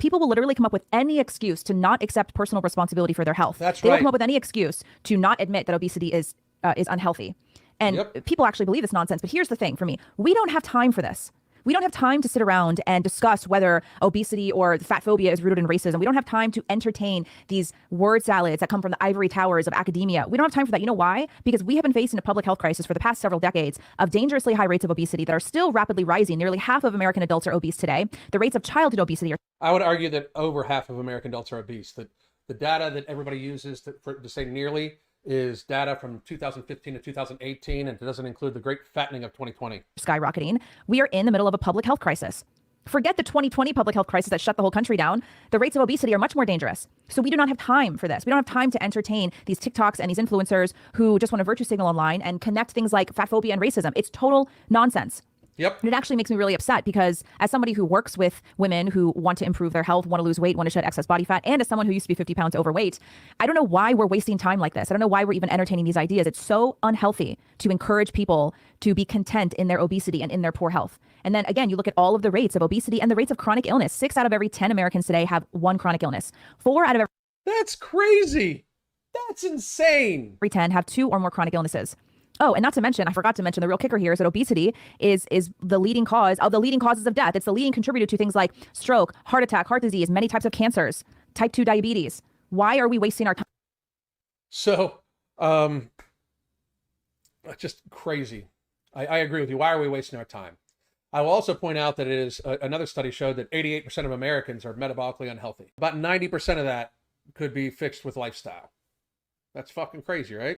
People will literally come up with any excuse to not accept personal responsibility for their health. That's They will right. come up with any excuse to not admit that obesity is unhealthy. And Yep. people actually believe this nonsense. But here's the thing for me. We don't have time for this. We don't have time to sit around and discuss whether obesity or fat phobia is rooted in racism. We don't have time to entertain these word salads that come from the ivory towers of academia. We don't have time for that. You know why? Because we have been facing a public health crisis for the past several decades of dangerously high rates of obesity that are still rapidly rising. Nearly half of American adults are obese today. The rates of childhood obesity are I would argue that over half of American adults are obese. That the data that everybody uses to say nearly is data from 2015 to 2018, and it doesn't include the great fattening of 2020. skyrocketing. We are in the middle of a public health crisis. Forget the 2020 public health crisis that shut the whole country down. The rates of obesity are much more dangerous. So we do not have time for this. We don't have time to entertain these TikToks and these influencers who just want to virtue signal online and connect things like fat phobia and racism. It's total nonsense. Yep. And it actually makes me really upset because as somebody who works with women who want to improve their health, want to lose weight, want to shed excess body fat, and as someone who used to be 50 pounds overweight, I don't know why we're wasting time like this. I don't know why we're even entertaining these ideas. It's so unhealthy to encourage people to be content in their obesity and in their poor health. And then again, you look at all of the rates of obesity and the rates of chronic illness. 6 out of every 10 Americans today have one chronic illness. 4 out of That's crazy. That's insane. every 10 have 2 or more chronic illnesses. Oh, and not to mention, I forgot to mention the real kicker here is that obesity is the leading cause of the leading causes of death. It's the leading contributor to things like stroke, heart attack, heart disease, many types of cancers, type 2 diabetes. Why are we wasting our time? So, just crazy. I agree with you. Why are we wasting our time? I will also point out that it is another study showed that 88% of Americans are metabolically unhealthy. About 90% of that could be fixed with lifestyle. That's fucking crazy, right?